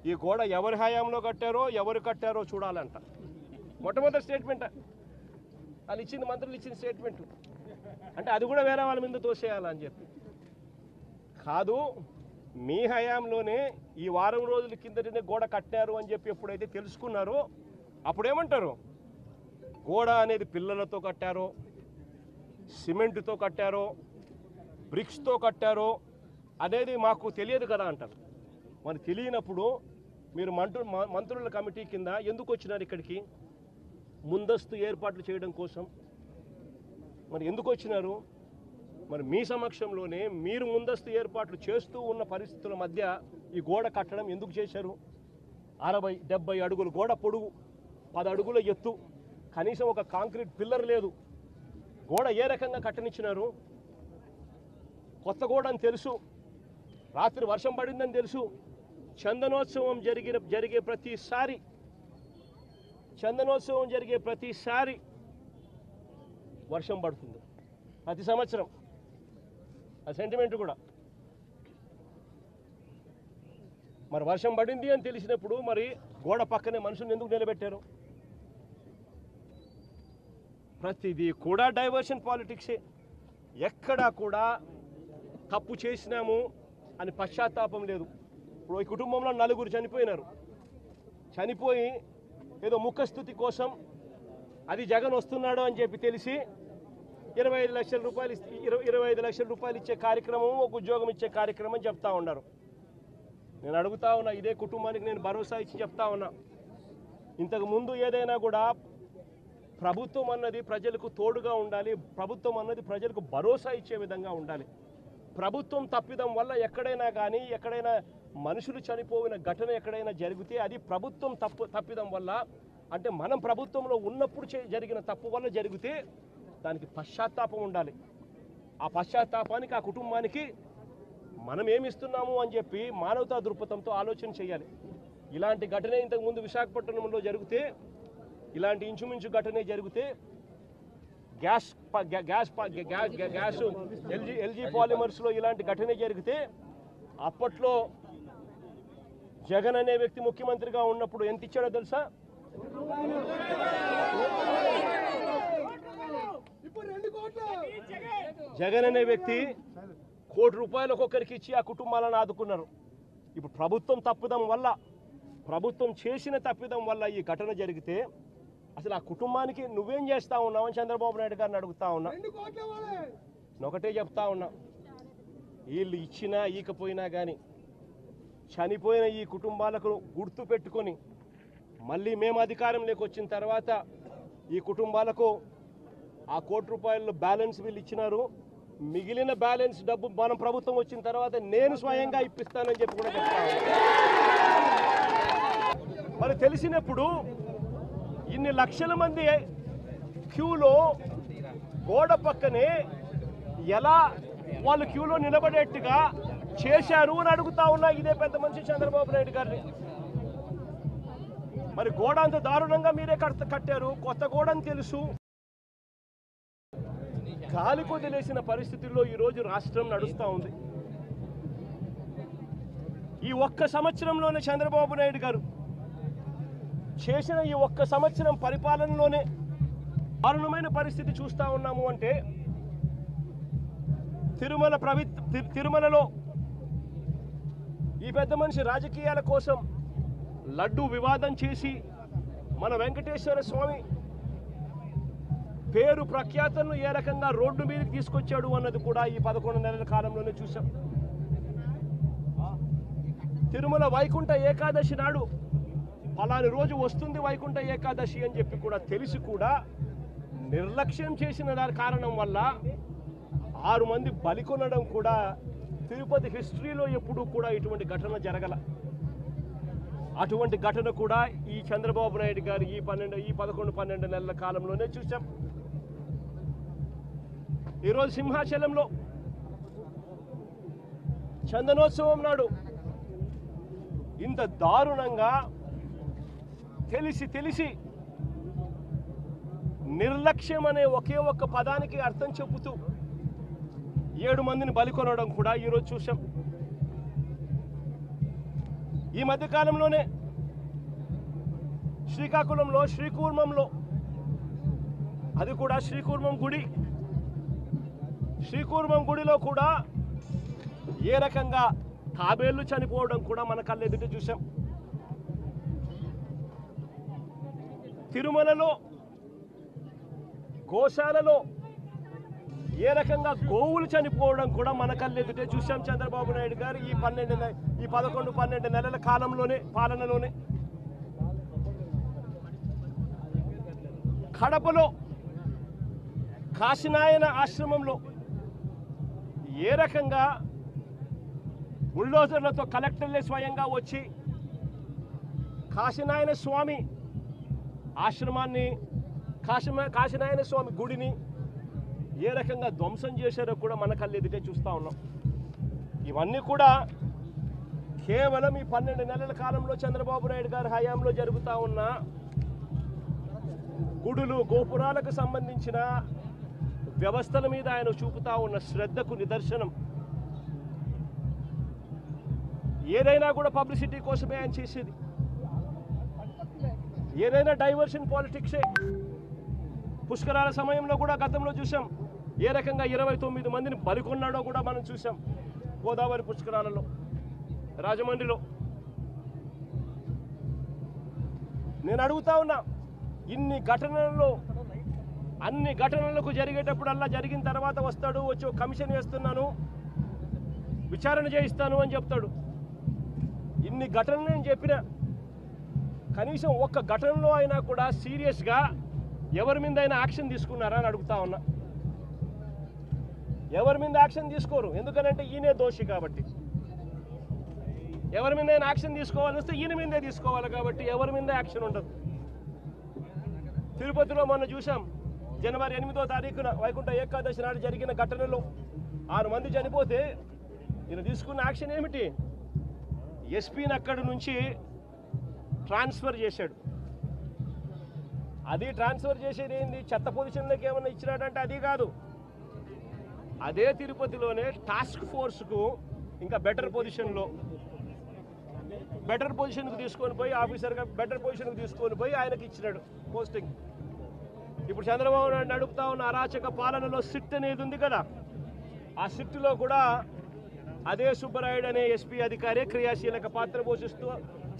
ఈ గోడ ఎవరి హయాంలో కట్టారో ఎవరు కట్టారో చూడాలంట. మొట్టమొదటి స్టేట్మెంట్ వాళ్ళు ఇచ్చింది, మంత్రులు ఇచ్చిన స్టేట్మెంట్. అంటే అది కూడా వేరే వాళ్ళ మీద తోసేయాలని చెప్పి కాదు. మీ హయాంలోనే ఈ వారం రోజుల కిందటనే గోడ కట్టారు అని చెప్పి ఎప్పుడైతే తెలుసుకున్నారో అప్పుడేమంటారు? గోడ అనేది పిల్లలతో కట్టారో, సిమెంట్తో కట్టారో, బ్రిక్స్తో కట్టారో అనేది మాకు తెలియదు కదా అంటారు. మరి తెలియనప్పుడు మీరు మంత్రుల కమిటీ కింద ఎందుకు వచ్చినారు ఇక్కడికి? ముందస్తు ఏర్పాట్లు చేయడం కోసం మరి ఎందుకు వచ్చినారు? మరి మీ సమక్షంలోనే మీరు ముందస్తు ఏర్పాట్లు చేస్తూ ఉన్న పరిస్థితుల మధ్య ఈ గోడ కట్టడం ఎందుకు చేశారు? 60-70 అడుగుల గోడ పొడుగు, 10 అడుగుల ఎత్తు, కనీసం ఒక కాంక్రీట్ పిల్లర్ లేదు. గోడ ఏ రకంగా కట్టనిచ్చినారు? కొత్త గోడ అని తెలుసు, రాత్రి వర్షం పడిందని తెలుసు. చందనోత్సవం జరిగే ప్రతిసారి వర్షం పడుతుంది, ప్రతి సంవత్సరం. ఆ సెంటిమెంట్ కూడా మరి వర్షం పడింది అని తెలిసినప్పుడు మరి గోడ పక్కనే మనుషులను ఎందుకు నిలబెట్టారు? ప్రతిదీ కూడా డైవర్షన్ పాలిటిక్సే. ఎక్కడా కూడా తప్పు చేసినాము అని పశ్చాత్తాపం లేదు. ఇప్పుడు ఈ కుటుంబంలో 4 చనిపోయినారు. చనిపోయి ఏదో ముఖస్థుతి కోసం అది జగన్ వస్తున్నాడు అని చెప్పి తెలిసి 25 లక్షల రూపాయలు 25 లక్షల రూపాయలు ఇచ్చే కార్యక్రమం, ఒక ఉద్యోగం ఇచ్చే కార్యక్రమం చెప్తా ఉన్నారు. నేను అడుగుతా ఉన్నా, ఇదే కుటుంబానికి నేను భరోసా ఇచ్చి చెప్తా ఉన్నా, ఇంతకు ముందు ఏదైనా కూడా ప్రభుత్వం అన్నది ప్రజలకు తోడుగా ఉండాలి, ప్రభుత్వం అన్నది ప్రజలకు భరోసా ఇచ్చే విధంగా ఉండాలి. ప్రభుత్వం తప్పిదం వల్ల ఎక్కడైనా మనుషులు చనిపోయిన ఘటన ఎక్కడైనా జరిగితే అది ప్రభుత్వం తప్పిదం వల్ల, అంటే మనం ప్రభుత్వంలో ఉన్నప్పుడు జరిగిన తప్పు వల్ల జరిగితే దానికి పశ్చాత్తాపం ఉండాలి. ఆ పశ్చాత్తాపానికి ఆ కుటుంబానికి మనం ఏమిస్తున్నాము అని చెప్పి మానవతా దృక్పథంతో ఆలోచన చేయాలి. ఇలాంటి ఘటనే ఇంతకుముందు విశాఖపట్నంలో జరిగితే, ఇలాంటి ఇంచుమించు ఘటనే జరిగితే గ్యాస్ ఎల్జీ పాలిమర్స్లో ఇలాంటి ఘటనే జరిగితే అప్పట్లో జగన్ అనే వ్యక్తి ముఖ్యమంత్రిగా ఉన్నప్పుడు ఎంత ఇచ్చాడో తెలుసా? జగన్ అనే వ్యక్తి ₹1 కోటి ఒక్కొక్కరికి ఇచ్చి ఆ కుటుంబాలను ఆదుకున్నారు. ఇప్పుడు ప్రభుత్వం చేసిన తప్పిదం వల్ల ఈ ఘటన జరిగితే అసలు ఆ కుటుంబానికి నువ్వేం చేస్తా ఉన్నావు అని చంద్రబాబు నాయుడు గారిని అడుగుతా ఉన్నా. ఒకటే చెప్తా ఉన్నా, వీళ్ళు ఇచ్చినా ఈకపోయినా కానీ చనిపోయిన ఈ కుటుంబాలకు గుర్తు పెట్టుకొని మళ్ళీ మేము అధికారంలోకి వచ్చిన తర్వాత ఈ కుటుంబాలకు ఆ ₹1 కోటి బ్యాలెన్స్ వీళ్ళు ఇచ్చినారు. మిగిలిన బ్యాలెన్స్ డబ్బు మనం ప్రభుత్వం వచ్చిన తర్వాత నేను స్వయంగా ఇప్పిస్తానని చెప్పి కూడా చెప్తా ఉన్నా. మరి తెలిసినప్పుడు ఇన్ని లక్షల మంది క్యూలో గోడ పక్కనే ఎలా వాళ్ళు క్యూలో నిలబడేట్టుగా చేశారు అని అడుగుతా ఉన్నా ఇదే పెద్ద మనిషి చంద్రబాబు నాయుడు గారిని. మరి గోడ అంత దారుణంగా మీరే కట్టారు, కొత్త గోడ అని తెలుసు. గాలి కొదిలేసిన పరిస్థితుల్లో ఈరోజు రాష్ట్రం నడుస్తూ ఉంది. ఈ ఒక్క సంవత్సరంలోనే చంద్రబాబు నాయుడు గారు చేసిన ఈ ఒక్క సంవత్సరం పరిపాలనలోనే దారుణమైన పరిస్థితి చూస్తూ ఉన్నాము. అంటే తిరుమలలో ఈ పెద్ద మనిషి రాజకీయాల కోసం లడ్డు వివాదం చేసి మన వెంకటేశ్వర స్వామి పేరు ప్రఖ్యాతలను ఏ రకంగా రోడ్డు మీదకి తీసుకొచ్చాడు అన్నది కూడా ఈ 11 నెలల కాలంలోనే చూసాం. తిరుమల వైకుంఠ ఏకాదశి నాడు అలాంటి రోజు వస్తుంది వైకుంఠ ఏకాదశి అని చెప్పి కూడా తెలిసి కూడా నిర్లక్ష్యం చేసిన దాని కారణం వల్ల 6 మంది బలి కొనడం కూడా తిరుపతి హిస్టరీలో ఎప్పుడూ కూడా ఇటువంటి ఘటన జరగల. అటువంటి ఘటన కూడా ఈ చంద్రబాబు నాయుడు గారు ఈ 11-12 నెలల కాలంలోనే చూసాం. ఈరోజు సింహాచలంలో చందనోత్సవం నాడు ఇంత దారుణంగా తెలిసి నిర్లక్ష్యం అనే ఒకే ఒక్క పదానికి అర్థం చెబుతూ 7 మందిని బలి కొనడం కూడా ఈరోజు చూసాం. ఈ మధ్య కాలంలోనే శ్రీకాకుళంలో శ్రీకూర్మంలో, అది కూడా శ్రీకూర్మం గుడి, శ్రీకూర్మం గుడిలో కూడా ఏ రకంగా తాబేళ్లు చనిపోవడం కూడా మన కళ్ళెదుట చూసాం. తిరుమలలో గోశాలలో ఏ రకంగా గోవులు చనిపోవడం కూడా మన కళ్ళెదుటే చూసాం. చంద్రబాబు నాయుడు గారు ఈ 11-12 నెలల కాలంలోనే, పాలనలోనే. కడపలో కాశీనాయన ఆశ్రమంలో ఏ రకంగా బుల్డోజర్లతో కలెక్టర్లే స్వయంగా వచ్చి కాశీనాయన స్వామి ఆశ్రమాన్ని, కాశీనాయన స్వామి గుడిని ఏ రకంగా ధ్వంసం చేశారో కూడా మన కళ్ళెదుటే చూస్తూ ఉన్నాం. ఇవన్నీ కూడా కేవలం ఈ 12 నెలల కాలంలో చంద్రబాబు నాయుడు గారి హయాంలో జరుగుతూ ఉన్న గుడులు, గోపురాలకు సంబంధించిన వ్యవస్థల మీద ఆయన చూపుతా ఉన్న శ్రద్ధకు నిదర్శనం. ఏదైనా కూడా పబ్లిసిటీ కోసమే ఆయన చేసేది, ఏదైనా డైవర్షన్ పాలిటిక్సే. పుష్కరాల సమయంలో కూడా గతంలో చూసాం ఏ రకంగా 29 మందిని బలికొన్నాడో కూడా మనం చూసాం. గోదావరి పుష్కరాలలో, రాజమండ్రిలో. నేను అడుగుతా ఉన్నా, ఇన్ని ఘటనలలో, అన్ని ఘటనలకు జరిగేటప్పుడల్లా జరిగిన తర్వాత వస్తాడు, వచ్చి ఒక కమిషన్ వేస్తున్నాను, విచారణ చేయిస్తాను అని చెప్తాడు. ఇన్ని ఘటనలు నేను చెప్పిన కనీసం ఒక్క ఘటనలో అయినా కూడా సీరియస్గా ఎవరి మీద అయినా యాక్షన్ తీసుకున్నారా అని అడుగుతా ఉన్నా. ఎవరి మీద యాక్షన్ తీసుకోరు, ఎందుకనంటే ఈయనే దోషి కాబట్టి. ఎవరి మీద అయినా యాక్షన్ తీసుకోవాలని వస్తే ఈయన మీదే తీసుకోవాలి కాబట్టి ఎవరి మీద యాక్షన్ ఉండదు. తిరుపతిలో మొన్న చూసాం, జనవరి 8వ తారీఖున వైకుంఠ ఏకాదశి నాడు జరిగిన ఘటనలో 6 మంది చనిపోతే ఈయన తీసుకున్న యాక్షన్ ఏమిటి? ఎస్పీని అక్కడి నుంచి ట్రాన్స్ఫర్ చేశాడు. అది ట్రాన్స్ఫర్ చేసేది ఏంది? చెత్త పొజిషన్లోకి ఏమన్నా ఇచ్చినాడంటే అది కాదు. అదే తిరుపతిలోనే టాస్క్ ఫోర్స్కు ఇంకా బెటర్ పొజిషన్కు తీసుకొని పోయి, ఆఫీసర్గా బెటర్ పొజిషన్కి తీసుకొని పోయి ఆయనకి ఇచ్చినాడు పోస్టింగ్. ఇప్పుడు చంద్రబాబు నాయుడు నడుపుతా ఉన్న అరాచక పాలనలో సిట్ అనేది ఉంది కదా, ఆ సిట్లో కూడా అదే సుబ్బరాయుడు అనే ఎస్పీ అధికారే క్రియాశీలక పాత్ర పోషిస్తూ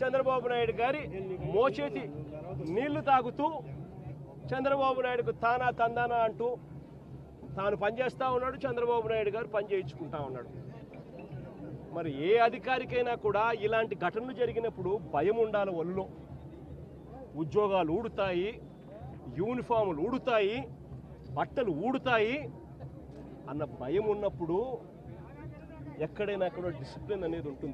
చంద్రబాబు నాయుడు గారి మోచేతి నీళ్లు తాగుతూ చంద్రబాబు నాయుడుకు తానా తందానా అంటూ తాను పనిచేస్తూ ఉన్నాడు. చంద్రబాబు నాయుడు గారు పని చేయించుకుంటా ఉన్నాడు. మరి ఏ అధికారికైనా కూడా ఇలాంటి ఘటనలు జరిగినప్పుడు భయం ఉండాలి. ఒళ్ళో ఉద్యోగాలు ఊడుతాయి, యూనిఫాములు ఊడుతాయి, బట్టలు ఊడుతాయి అన్న భయం ఉన్నప్పుడు ఎక్కడైనా కూడా డిసిప్లిన్ అనేది ఉంటుంది.